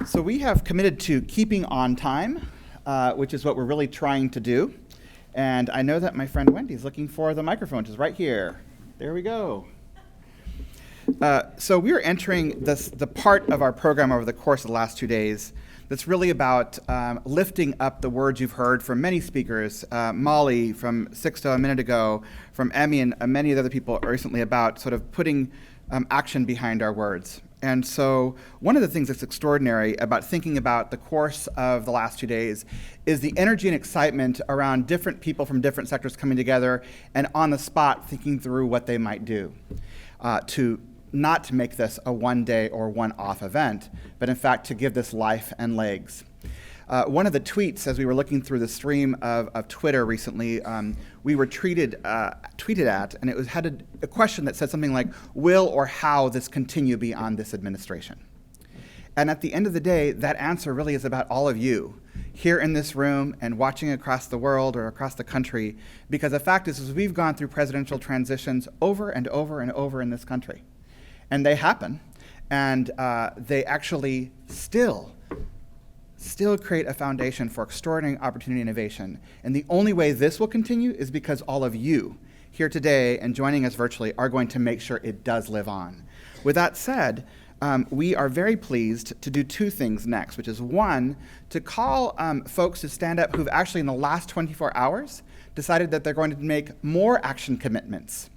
So we have committed to keeping on time, which is what we're really trying to do. And I know that my friend Wendy's looking for the microphone, which is right here. There we go. So we're entering the part of our program over the course of the last 2 days that's really about lifting up the words you've heard from many speakers, Molly from Sixto a minute ago, from Emmy and many other people recently, about sort of putting action behind our words. And so one of the things that's extraordinary about thinking about the course of the last 2 days is the energy and excitement around different people from different sectors coming together and on the spot thinking through what they might do to not to make this a one-day or one-off event, but in fact to give this life and legs. One of the tweets, as we were looking through the stream of Twitter recently, we were tweeted at, and it had a question that said something like, will or how this continue beyond this administration? And at the end of the day, that answer really is about all of you here in this room and watching across the world or across the country, because the fact is we've gone through presidential transitions over and over and over in this country. And they happen, and they actually still create a foundation for extraordinary opportunity and innovation. And the only way this will continue is because all of you here today and joining us virtually are going to make sure it does live on. With that said, we are very pleased to do two things next, which is one, to call folks to stand up who've actually in the last 24 hours decided that they're going to make more action commitments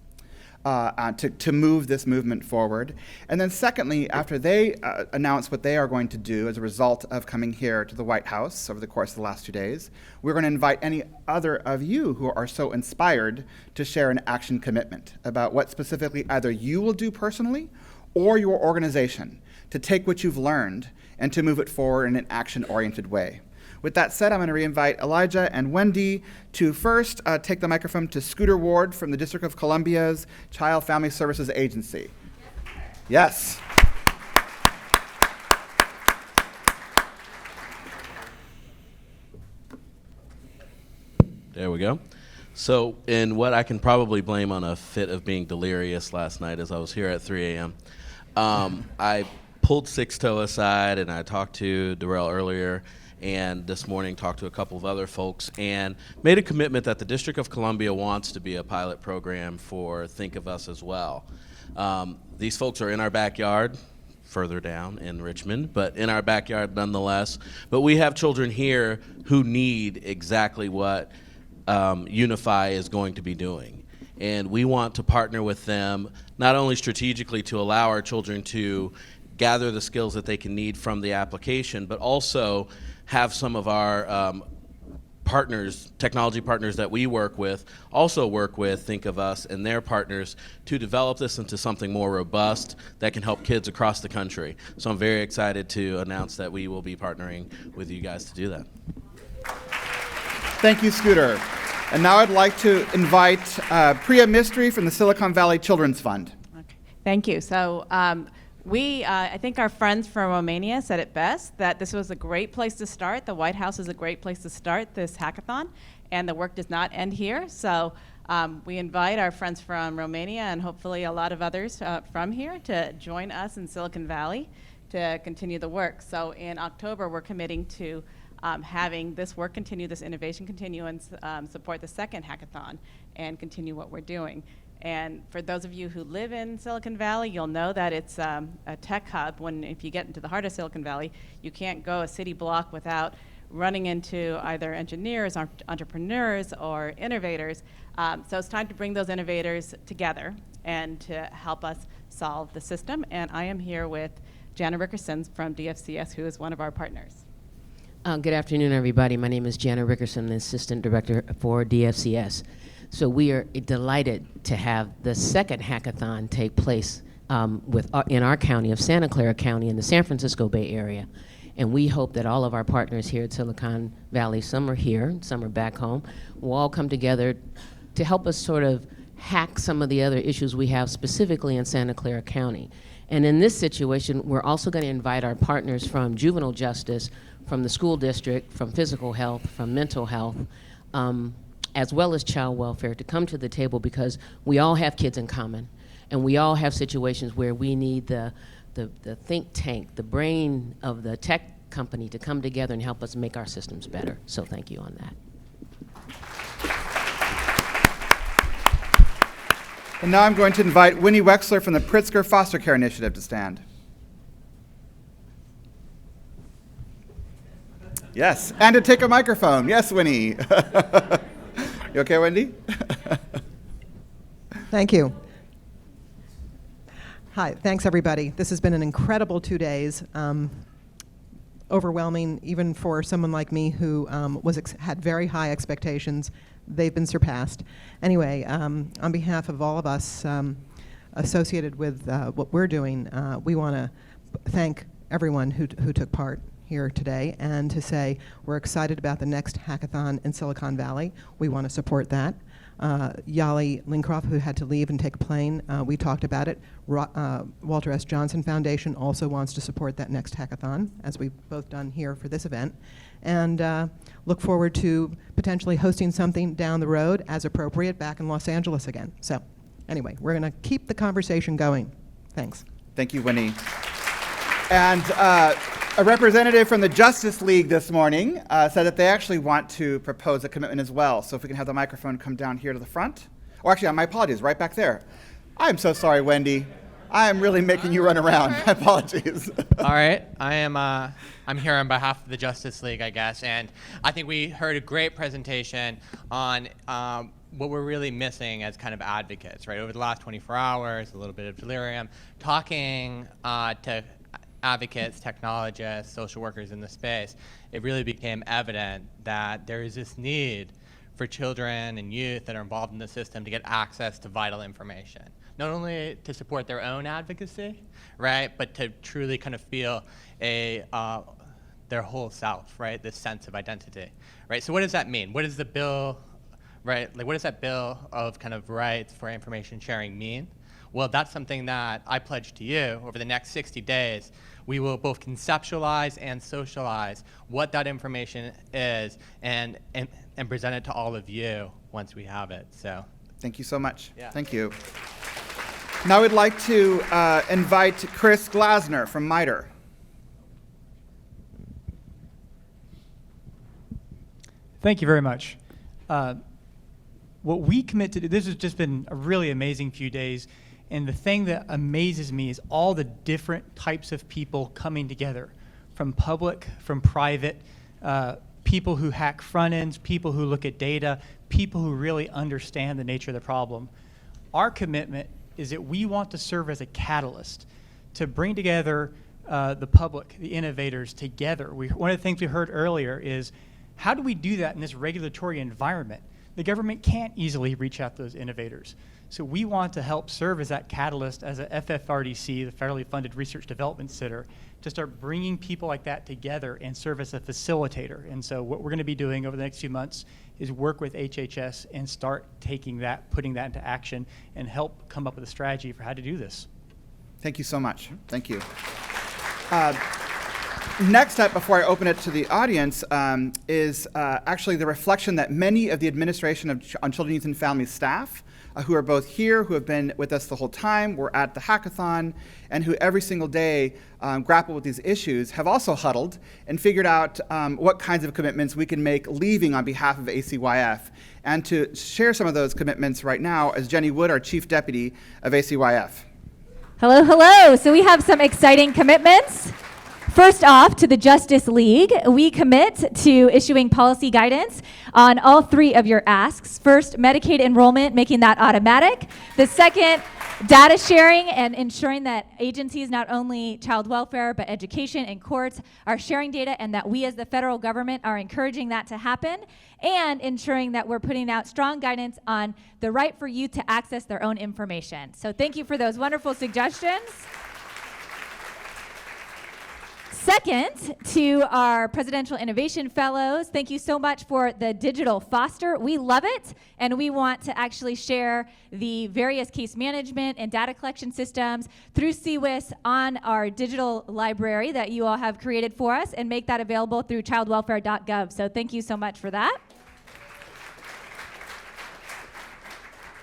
to move this movement forward. And then secondly, after they announce what they are going to do as a result of coming here to the White House over the course of the last 2 days, we're going to invite any other of you who are so inspired to share an action commitment about what specifically either you will do personally or your organization to take what you've learned and to move it forward in an action-oriented way. With that said, I'm going to re-invite Elijah and Wendy to first take the microphone to Scooter Ward from the District of Columbia's Child Family Services Agency. Yes. There we go. So, in what I can probably blame on a fit of being delirious last night as I was here at 3 a.m., I pulled Sixto aside and I talked to Darrell earlier, and this morning talked to a couple of other folks and made a commitment that the District of Columbia wants to be a pilot program for Think of Us as well. These folks are in our backyard, further down in Richmond, but in our backyard nonetheless. But we have children here who need exactly what Unify is going to be doing. And we want to partner with them, not only strategically to allow our children to gather the skills that they can need from the application, but also have some of our partners, technology partners that we work with, also work with Think of Us and their partners to develop this into something more robust that can help kids across the country. So I'm very excited to announce that we will be partnering with you guys to do that. Thank you, Scooter. And now I'd like to invite Priya Mistry from the Silicon Valley Children's Fund. Okay. Thank you. So I think our friends from Romania said it best, that this was a great place to start. The White House is a great place to start this hackathon, and the work does not end here. So we invite our friends from Romania and hopefully a lot of others from here to join us in Silicon Valley to continue the work. So in October, we're committing to having this work continue, this innovation continue, and support the second hackathon and continue what we're doing. And for those of you who live in Silicon Valley, you'll know that it's a tech hub. If you get into the heart of Silicon Valley, you can't go a city block without running into either engineers, entrepreneurs, or innovators. So it's time to bring those innovators together and to help us solve the system. And I am here with Jana Rickerson from DFCS, who is one of our partners. Good afternoon, everybody. My name is Jana Rickerson, the Assistant Director for DFCS. So we are delighted to have the second hackathon take place in our county of Santa Clara County in the San Francisco Bay Area. And we hope that all of our partners here at Silicon Valley, some are here, some are back home, will all come together to help us sort of hack some of the other issues we have specifically in Santa Clara County. And in this situation, we're also going to invite our partners from juvenile justice, from the school district, from physical health, from mental health, as well as child welfare, to come to the table, because we all have kids in common, and we all have situations where we need the think tank, the brain of the tech company to come together and help us make our systems better. So thank you on that. And now I'm going to invite Winnie Wexler from the Pritzker Foster Care Initiative to stand. Yes, and to take a microphone. Yes, Winnie. You okay, Wendy? Thank you. Hi, thanks everybody. This has been an incredible 2 days. Overwhelming, even for someone like me who had very high expectations. They've been surpassed. Anyway, on behalf of all of us associated with what we're doing, we want to thank everyone who took part here today, and to say we're excited about the next hackathon in Silicon Valley. We want to support that. Yali Lincroft, who had to leave and take a plane, we talked about it. Walter S. Johnson Foundation also wants to support that next hackathon, as we've both done here for this event. And look forward to potentially hosting something down the road as appropriate back in Los Angeles again. So anyway, we're going to keep the conversation going. Thanks. Thank you, Winnie. And a representative from the Justice League this morning said that they actually want to propose a commitment as well. So if we can have the microphone come down here to the front. Or actually, my apologies, right back there. I'm so sorry, Wendy. I am really making you run around. My apologies. All right, I'm here on behalf of the Justice League, I guess, and I think we heard a great presentation on what we're really missing as kind of advocates, right? Over the last 24 hours, a little bit of delirium, talking to advocates, technologists, social workers in the space, it really became evident that there is this need for children and youth that are involved in the system to get access to vital information. Not only to support their own advocacy, right, but to truly kind of feel their whole self, right, this sense of identity, right? So what does that mean? What does the bill, right, like what does that bill of kind of rights for information sharing mean? Well, that's something that I pledge to you over the next 60 days. We will both conceptualize and socialize what that information is and present it to all of you once we have it. So, Thank you so much. Yeah. Thank you. Now we'd like to invite Chris Glasner from MITRE. Thank you very much. What we commit to do, this has just been a really amazing few days, and the thing that amazes me is all the different types of people coming together, from public, from private, people who hack front ends, people who look at data, people who really understand the nature of the problem. Our commitment is that we want to serve as a catalyst to bring together the public, the innovators together. One of the things we heard earlier is, how do we do that in this regulatory environment? The government can't easily reach out to those innovators. So we want to help serve as that catalyst as a FFRDC, the Federally Funded Research Development Center, to start bringing people like that together and serve as a facilitator. And so what we're going to be doing over the next few months is work with HHS and start taking that, putting that into action, and help come up with a strategy for how to do this. Thank you so much. Thank you. Next up, before I open it to the audience, is actually the reflection that many of the Administration on Children, Youth, and Families staff who are both here, who have been with us the whole time, were at the hackathon, and who every single day grapple with these issues, have also huddled and figured out what kinds of commitments we can make leaving on behalf of ACYF. And to share some of those commitments right now is Jenny Wood, our Chief Deputy of ACYF. Hello, hello. So we have some exciting commitments. First off, to the Justice League, we commit to issuing policy guidance on all three of your asks. First, Medicaid enrollment, making that automatic. The second, data sharing and ensuring that agencies, not only child welfare, but education and courts, are sharing data, and that we as the federal government are encouraging that to happen, and ensuring that we're putting out strong guidance on the right for youth to access their own information. So thank you for those wonderful suggestions. Second, to our Presidential Innovation Fellows, thank you so much for the digital foster. We love it, and we want to actually share the various case management and data collection systems through CWIS on our digital library that you all have created for us, and make that available through childwelfare.gov. So thank you so much for that.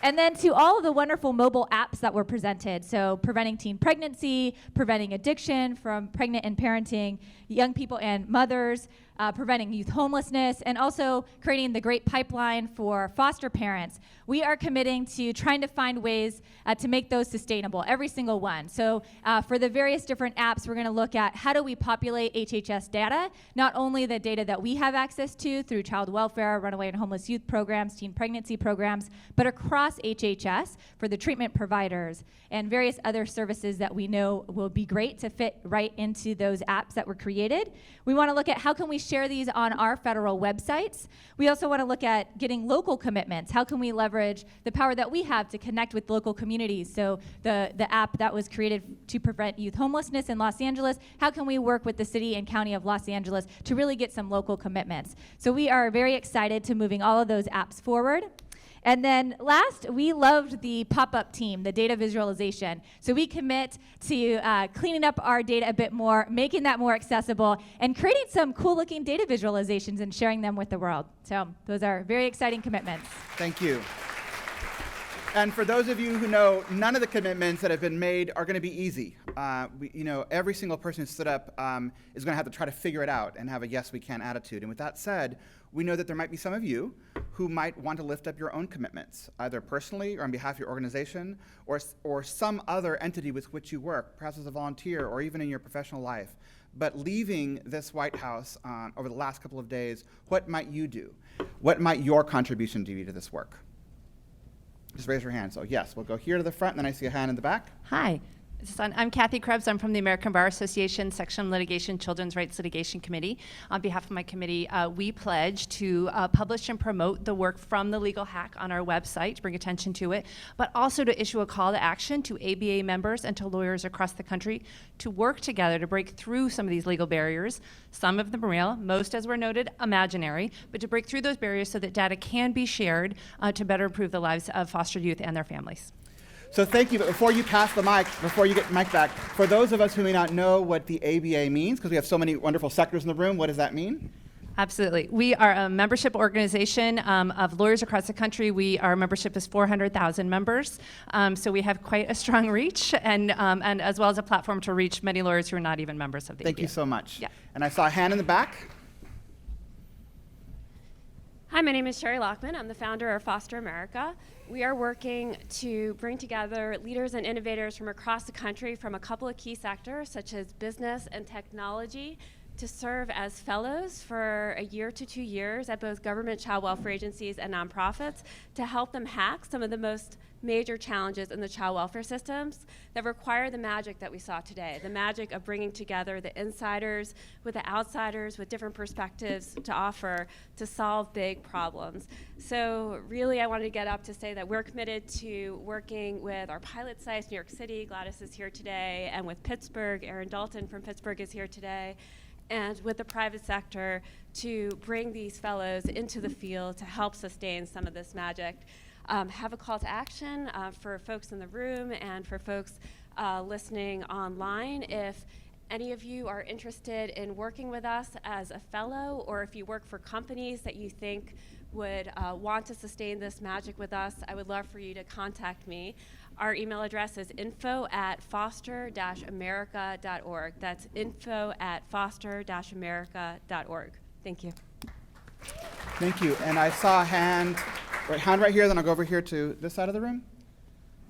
And then to all of the wonderful mobile apps that were presented. So preventing teen pregnancy, preventing addiction from pregnant and parenting young people and mothers, preventing youth homelessness, and also creating the great pipeline for foster parents. We are committing to trying to find ways to make those sustainable, every single one. So for the various different apps, we're going to look at how do we populate HHS data, not only the data that we have access to through child welfare, runaway and homeless youth programs, teen pregnancy programs, but across HHS for the treatment providers and various other services that we know will be great to fit right into those apps that were created. We want to look at how can we share these on our federal websites. We also want to look at getting local commitments. How can we leverage the power that we have to connect with local communities? So the app that was created to prevent youth homelessness in Los Angeles, how can we work with the city and county of Los Angeles to really get some local commitments? So we are very excited to moving all of those apps forward. And then last, we loved the pop-up team, the data visualization. So we commit to cleaning up our data a bit more, making that more accessible, and creating some cool-looking data visualizations and sharing them with the world. So those are very exciting commitments. Thank you. And for those of you who know, none of the commitments that have been made are going to be easy. Every single person who stood up is going to have to try to figure it out and have a yes, we can attitude. And with that said, we know that there might be some of you who might want to lift up your own commitments, either personally or on behalf of your organization or some other entity with which you work, perhaps as a volunteer or even in your professional life. But leaving this White House over the last couple of days, what might you do? What might your contribution be to this work? Just raise your hand. So yes, we'll go here to the front, and then I see a hand in the back. Hi. I'm Kathy Krebs. I'm from the American Bar Association Section Litigation Children's Rights Litigation Committee. On behalf of my committee, we pledge to publish and promote the work from the Legal Hack on our website, to bring attention to it, but also to issue a call to action to ABA members and to lawyers across the country to work together to break through some of these legal barriers. Some of them real, most, as were noted, imaginary, but to break through those barriers so that data can be shared to better improve the lives of foster youth and their families. So thank you, but before you pass the mic, before you get the mic back, for those of us who may not know what the ABA means, because we have so many wonderful sectors in the room, what does that mean? Absolutely. We are a membership organization of lawyers across the country. Our membership is 400,000 members, so we have quite a strong reach, and as well as a platform to reach many lawyers who are not even members of the Thank ABA. you so much. Yeah. And I saw a hand in the back. Hi, my name is Sherry Lockman. I'm the founder of Foster America. We are working to bring together leaders and innovators from across the country from a couple of key sectors, such as business and technology, to serve as fellows for a year to 2 years at both government child welfare agencies and nonprofits to help them hack some of the most major challenges in the child welfare systems that require the magic that we saw today, the magic of bringing together the insiders with the outsiders with different perspectives to offer to solve big problems. So really I wanted to get up to say that we're committed to working with our pilot sites, New York City, Gladys is here today, and with Pittsburgh, Aaron Dalton from Pittsburgh is here today, and with the private sector to bring these fellows into the field to help sustain some of this magic. Have a call to action for folks in the room and for folks listening online. If any of you are interested in working with us as a fellow, or if you work for companies that you think would want to sustain this magic with us, I would love for you to contact me. Our email address is info@foster-america.org. That's info@foster-america.org. Thank you. Thank you. And I saw a hand right here, then I'll go over here to this side of the room.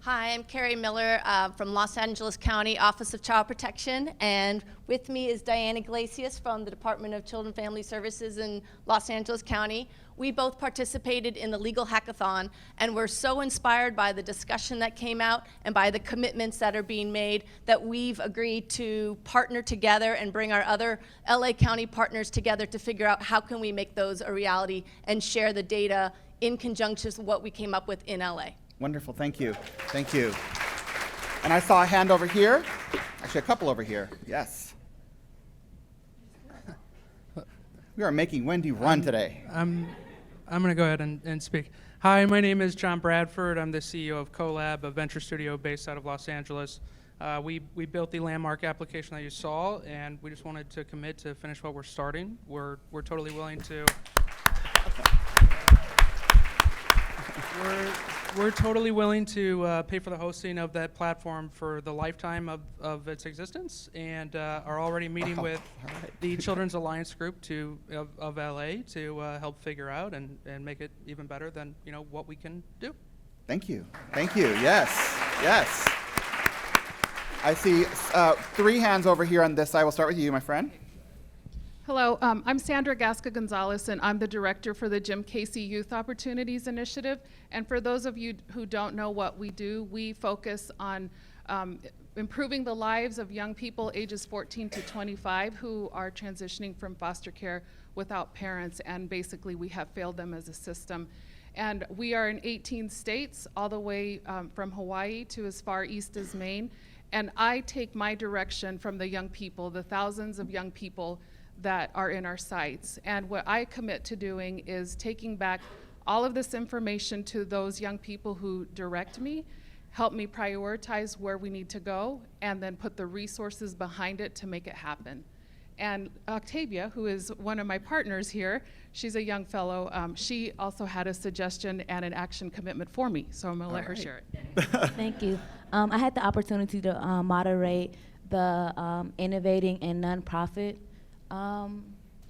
Hi, I'm Carrie Miller from Los Angeles County Office of Child Protection, and with me is Diane Iglesias from the Department of Children and Family Services in Los Angeles County. We both participated in the Legal Hackathon, and we're so inspired by the discussion that came out and by the commitments that are being made that we've agreed to partner together and bring our other LA County partners together to figure out how can we make those a reality and share the data in conjunction with what we came up with in LA. Wonderful, thank you. Thank you. And I saw a hand over here. Actually, a couple over here. Yes. We are making Wendy run today. I'm going to go ahead and speak. Hi, my name is John Bradford. I'm the CEO of CoLab, a venture studio based out of Los Angeles. We built the landmark application that you saw, and we just wanted to commit to finish what we're starting. We're totally willing to. we're totally willing to pay for the hosting of that platform for the lifetime of its existence, and are already meeting with the Children's Alliance Group of LA to help figure out and make it even better than what we can do. Thank you. Thank you. Yes. Yes. I see 3 hands over here on this side. We'll start with you, my friend. Hello, I'm Sandra Gasca-Gonzalez, and I'm the director for the Jim Casey Youth Opportunities Initiative. And for those of you who don't know what we do, we focus on improving the lives of young people ages 14 to 25 who are transitioning from foster care without parents, and basically we have failed them as a system. And we are in 18 states, all the way from Hawaii to as far east as Maine. And I take my direction from the young people, the thousands of young people that are in our sites. And what I commit to doing is taking back all of this information to those young people who direct me, help me prioritize where we need to go, and then put the resources behind it to make it happen. And Octavia, who is one of my partners here, she's a young fellow. She also had a suggestion and an action commitment for me, so I'm gonna let her share it. Thank you. I had the opportunity to moderate the Innovating in Nonprofit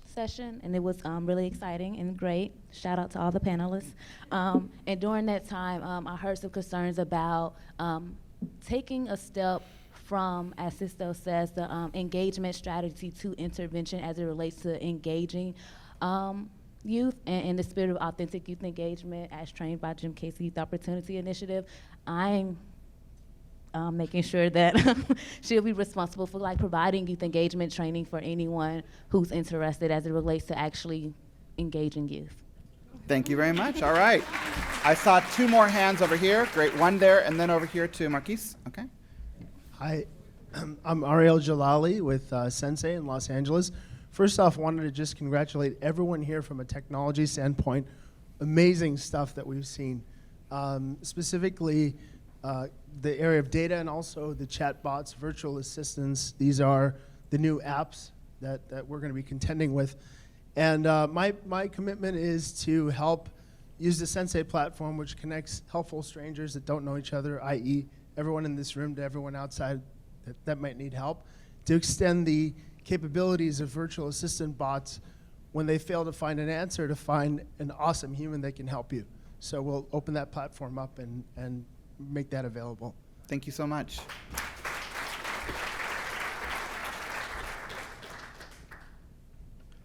session, and it was really exciting and great. Shout out to all the panelists. And during that time, I heard some concerns about taking a step from, as Sisto says, the engagement strategy to intervention as it relates to engaging youth and in the spirit of authentic youth engagement as trained by Jim Casey Youth Opportunity Initiative. I'm making sure that she'll be responsible for providing youth engagement training for anyone who's interested as it relates to actually engaging youth. Thank you very much. All right. I saw 2 more hands over here. Great. One there, and then over here to Marquise. Okay. Hi, I'm Ariel Jalali with Sensei in Los Angeles. First off, wanted to just congratulate everyone here from a technology standpoint. Amazing stuff that we've seen. Specifically, the area of data and also the chat bots, virtual assistants. These are the new apps that we're going to be contending with. And my commitment is to help use the Sensei platform, which connects helpful strangers that don't know each other, i.e. everyone in this room to everyone outside that might need help, to extend the capabilities of virtual assistant bots when they fail to find an answer, to find an awesome human that can help you. So we'll open that platform up and make that available. Thank you so much.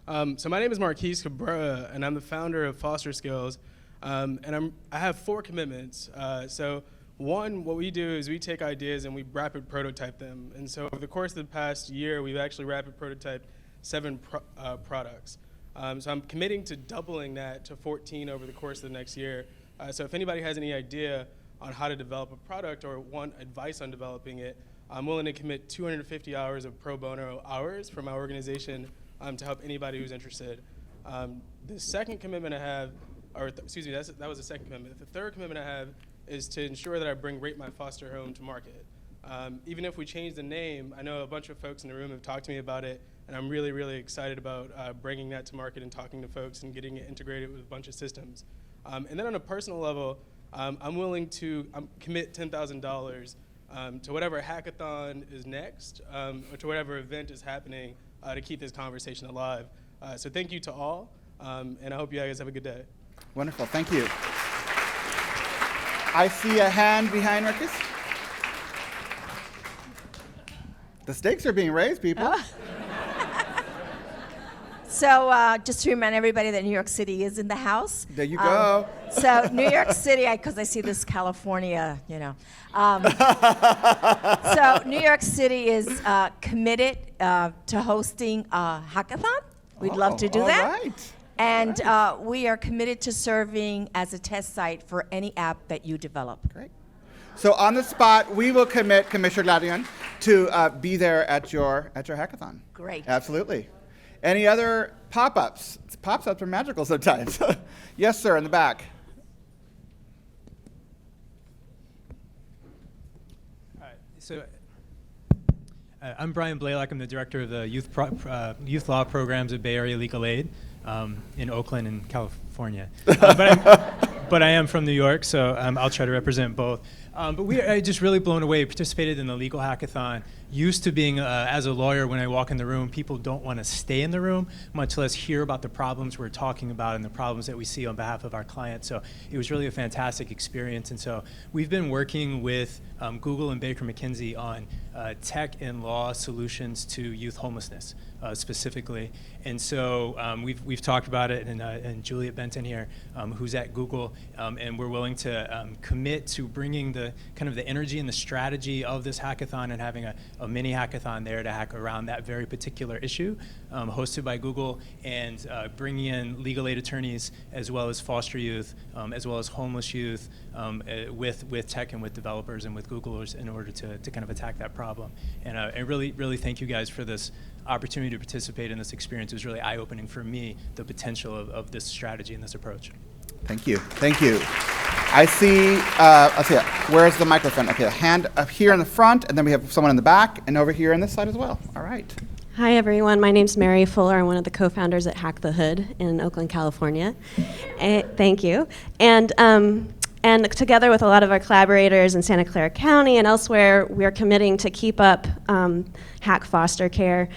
So my name is Marquise Cabrera, and I'm the founder of Foster Skills. And I have 4 commitments. So one, what we do is we take ideas and we rapid prototype them. And so over the course of the past year, we've actually rapid prototyped 7 products. So I'm committing to doubling that to 14 over the course of the next year. So if anybody has any idea on how to develop a product or want advice on developing it, I'm willing to commit 250 hours of pro bono hours from my organization to help anybody who's interested. The second commitment I have, excuse me, that was the second commitment. The third commitment I have is to ensure that I bring Rate My Foster Home to market. Even if we change the name, I know a bunch of folks in the room have talked to me about it, and I'm really, really excited about bringing that to market and talking to folks and getting it integrated with a bunch of systems. And then on a personal level, I'm willing to commit $10,000 to whatever hackathon is next, or to whatever event is happening to keep this conversation alive. So thank you to all, and I hope you guys have a good day. Wonderful. Thank you. I see a hand behind Marcus. The stakes are being raised, people. Oh. So just to remind everybody that New York City is in the house. There you go. So New York City, because I see this California, so New York City is committed to hosting a hackathon. We'd love to do that. Right. And we are committed to serving as a test site for any app that you develop. Great. So on the spot, we will commit, Commissioner Gladion, to be there at your hackathon. Great. Absolutely. Any other pop-ups? Pop-ups are magical sometimes. Yes, sir, in the back. So I'm Brian Blaylock. I'm the director of the youth law programs at Bay Area Legal Aid in Oakland and California. but I am from New York, so I'll try to represent both. But we are just really blown away. Participated in the legal hackathon. Used to being, as a lawyer, when I walk in the room, people don't want to stay in the room, much less hear about the problems we're talking about and the problems that we see on behalf of our clients. So it was really a fantastic experience. And so we've been working with Google and Baker McKenzie on tech and law solutions to youth homelessness specifically. And so we've talked about it, and Juliet Benton here, who's at Google, and we're willing to commit to bringing the kind of the energy and the strategy of this hackathon and having a mini hackathon there to hack around that very particular issue, hosted by Google, and bringing in legal aid attorneys as well as foster youth, as well as homeless youth, with tech and with developers and with Googlers in order to kind of attack that problem. And I really thank you guys for this opportunity to participate in this experience. It was really eye-opening for me, the potential of this strategy and this approach. Thank you. Thank you. I see, where's the microphone? Okay, a hand up here in the front, and then we have someone in the back, and over here on this side as well. All right. Hi, everyone. My name's Mary Fuller. I'm one of the co-founders at Hack the Hood in Oakland, California. Thank you. And together with a lot of our collaborators in Santa Clara County and elsewhere, we are committing to keep up Hack Foster Care.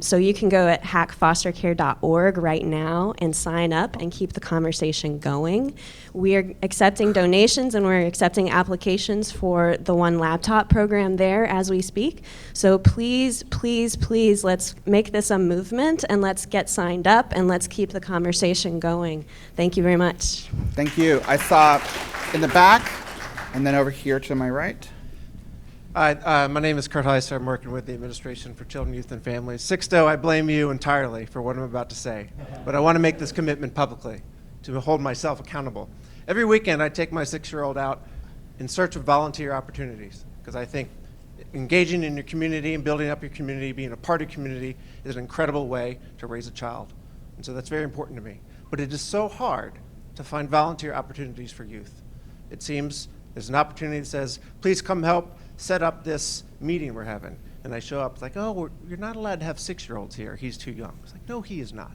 So you can go at hackfostercare.org right now and sign up and keep the conversation going. We are accepting donations and we're accepting applications for the One Laptop program there as we speak. So please, please, please, let's make this a movement and let's get signed up and let's keep the conversation going. Thank you very much. Thank you. I saw in the back, and then over here to my right. Hi, my name is Kurt Heiser. I'm working with the Administration for Children, Youth, and Families. Sixto, I blame you entirely for what I'm about to say, but I want to make this commitment publicly to hold myself accountable. Every weekend, I take my 6-year-old out in search of volunteer opportunities, because I think engaging in your community and building up your community, being a part of your community, is an incredible way to raise a child. And so that's very important to me. But it is so hard to find volunteer opportunities for youth. It seems there's an opportunity that says, please come help set up this meeting we're having. And I show up, it's like, oh, you're not allowed to have 6-year-olds here. He's too young. It's like, no, he is not.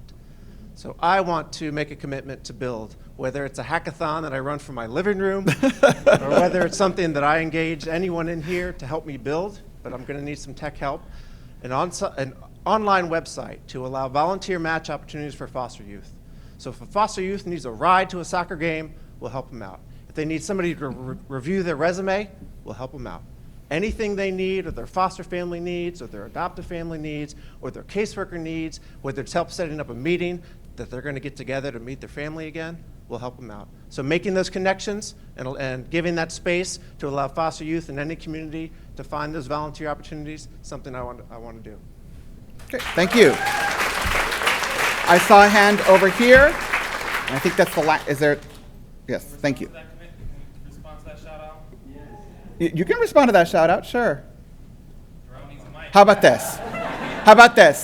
So I want to make a commitment to build, whether it's a hackathon that I run from my living room, or whether it's something that I engage anyone in here to help me build, but I'm going to need some tech help, an online website to allow volunteer match opportunities for foster youth. So if a foster youth needs a ride to a soccer game, we'll help them out. If they need somebody to review their resume, we'll help them out. Anything they need, or their foster family needs, or their adoptive family needs, or their caseworker needs, whether it's help setting up a meeting that they're going to get together to meet their family again, we'll help them out. So making those connections and giving that space to allow foster youth in any community to find those volunteer opportunities, something I want to do. Okay, thank you. I saw a hand over here, and I think that's the last. Is there? Yes, thank you. You can respond to that shout out, sure. How about this?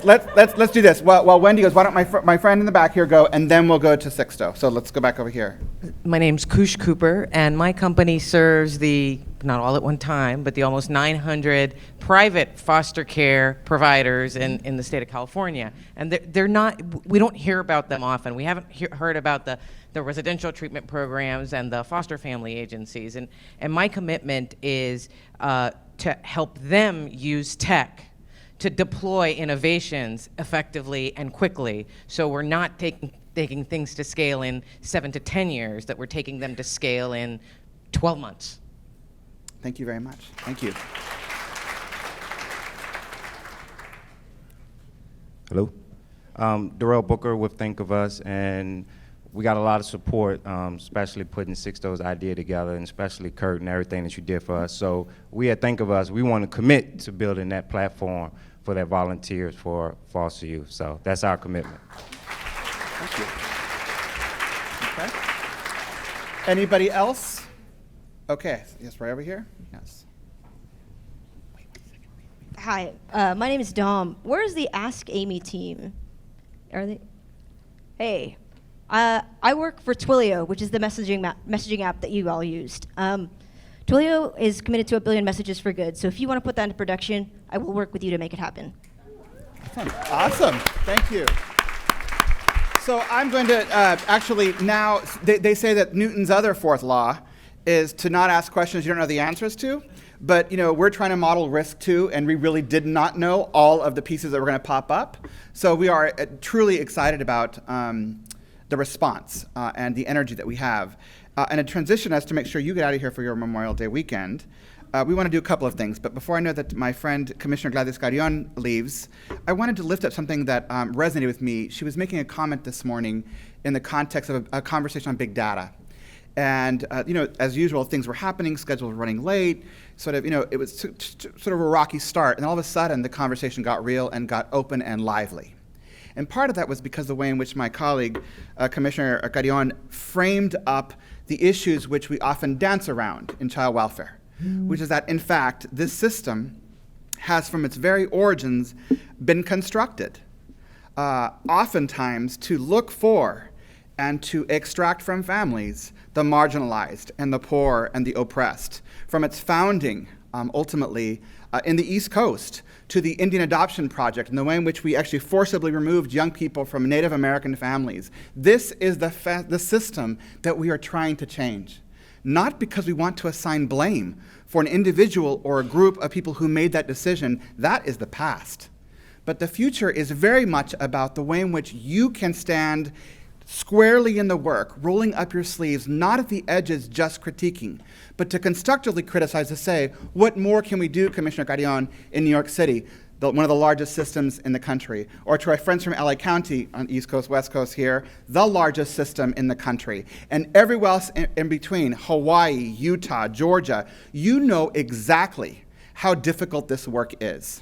Let's do this. While Wendy goes, why don't my friend in the back here go, and then we'll go to Sixto. So let's go back over here. My name's Kush Cooper, and my company serves the, not all at one time, but the almost 900 private foster care providers in the state of California. And they're not, we don't hear about them often. We haven't heard about the residential treatment programs and the foster family agencies. And my commitment is to help them use tech to deploy innovations effectively and quickly. So we're not taking things to scale in 7 to 10 years, that we're taking them to scale in 12 months. Thank you very much. Thank you. Hello. Darrell Booker with Think of Us, and we got a lot of support, especially putting Sixto's idea together, and especially Kurt and everything that you did for us. So we at Think of Us, we want to commit to building that platform for their volunteers for foster youth. So that's our commitment. Thank you. Okay. Anybody else? Okay. Yes, right over here. Yes. Hi, my name is Dom. Where's the Ask Amy team? Are they? Hey, I work for Twilio, which is the messaging app that you all used. Twilio is committed to 1 billion messages for good. So if you want to put that into production, I will work with you to make it happen. Awesome. Thank you. So I'm going to actually now, they say that Newton's other fourth law is to not ask questions you don't know the answers to. But we're trying to model risk too, and we really did not know all of the pieces that were going to pop up. So we are truly excited about the response and the energy that we have. And a transition us to make sure you get out of here for your Memorial Day weekend. We want to do a couple of things, but before I know that my friend Commissioner Gladys Carrion leaves, I wanted to lift up something that resonated with me. She was making a comment this morning in the context of a conversation on big data. And as usual, things were happening, schedules were running late, it was sort of a rocky start, and all of a sudden the conversation got real and got open and lively. And part of that was because of the way in which my colleague, Commissioner Carrion, framed up the issues which we often dance around in child welfare. Which is that, in fact, this system has, from its very origins, been constructed, oftentimes to look for and to extract from families the marginalized and the poor and the oppressed. From its founding, ultimately, in the East Coast, to the Indian Adoption Project and the way in which we actually forcibly removed young people from Native American families. This is the system that we are trying to change. Not because we want to assign blame for an individual or a group of people who made that decision. That is the past. But the future is very much about the way in which you can stand squarely in the work, rolling up your sleeves, not at the edges just critiquing, but to constructively criticize, to say, what more can we do, Commissioner Carrion, in New York City, one of the largest systems in the country, or to our friends from LA County on the East Coast, West Coast here, the largest system in the country, and everywhere else in between, Hawaii, Utah, Georgia. You know exactly how difficult this work is.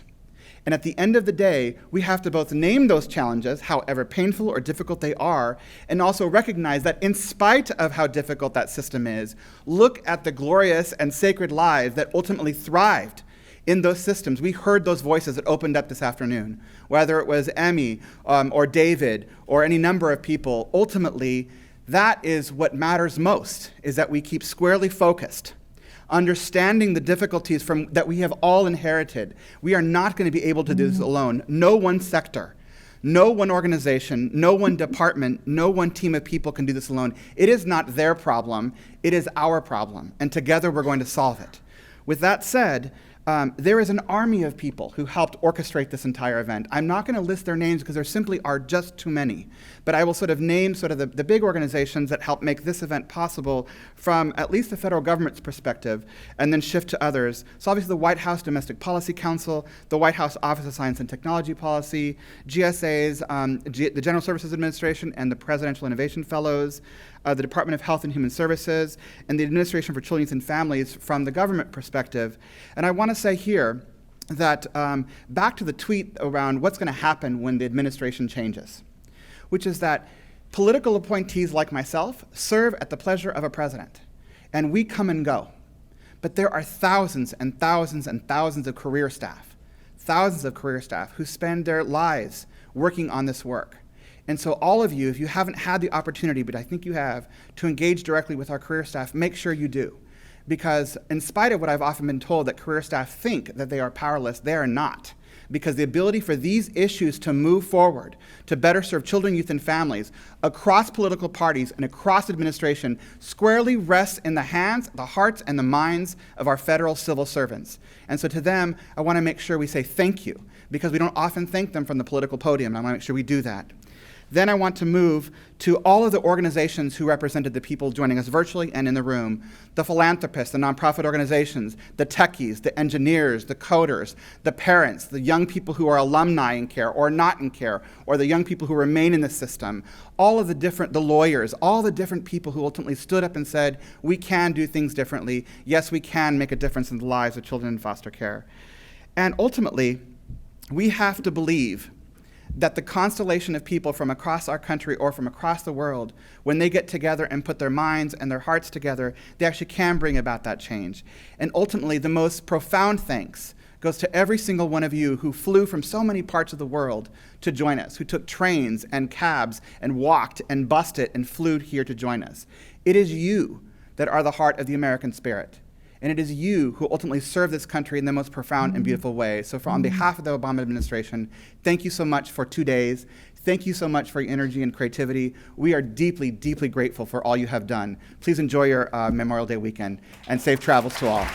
And at the end of the day, we have to both name those challenges, however painful or difficult they are, and also recognize that in spite of how difficult that system is, look at the glorious and sacred lives that ultimately thrived in those systems. We heard those voices that opened up this afternoon, whether it was Emmy or David or any number of people. Ultimately, that is what matters most, is that we keep squarely focused, understanding the difficulties that we have all inherited. We are not going to be able to do this alone. No one sector, no one organization, no one department, no one team of people can do this alone. It is not their problem, it is our problem, and together we're going to solve it. With that said, there is an army of people who helped orchestrate this entire event. I'm not going to list their names because there simply are just too many. But I will name the big organizations that helped make this event possible from at least the federal government's perspective, and then shift to others. So obviously the White House Domestic Policy Council, the White House Office of Science and Technology Policy, GSA's, the General Services Administration and the Presidential Innovation Fellows, the Department of Health and Human Services, and the Administration for Children, Youth, and Families from the government perspective. And I want to say here that back to the tweet around what's going to happen when the administration changes, which is that political appointees like myself serve at the pleasure of a president, and we come and go. But there are thousands and thousands and thousands of career staff who spend their lives working on this work. And so all of you, if you haven't had the opportunity, but I think you have, to engage directly with our career staff, make sure you do. Because in spite of what I've often been told, that career staff think that they are powerless, they are not. Because the ability for these issues to move forward, to better serve children, youth, and families across political parties and across administration squarely rests in the hands, the hearts, and the minds of our federal civil servants. And so to them, I want to make sure we say thank you, because we don't often thank them from the political podium, and I want to make sure we do that. Then I want to move to all of the organizations who represented the people joining us virtually and in the room, the philanthropists, the nonprofit organizations, the techies, the engineers, the coders, the parents, the young people who are alumni in care or not in care, or the young people who remain in the system, all of the lawyers, all the different people who ultimately stood up and said, we can do things differently. Yes, we can make a difference in the lives of children in foster care. And ultimately, we have to believe that the constellation of people from across our country or from across the world, when they get together and put their minds and their hearts together, they actually can bring about that change. And ultimately, the most profound thanks goes to every single one of you who flew from so many parts of the world to join us, who took trains and cabs and walked and bussed it and flew here to join us. It is you that are the heart of the American spirit. And it is you who ultimately serve this country in the most profound and beautiful way. So on behalf of the Obama administration, thank you so much for 2 days. Thank you so much for your energy and creativity. We are deeply, deeply grateful for all you have done. Please enjoy your Memorial Day weekend, and safe travels to all.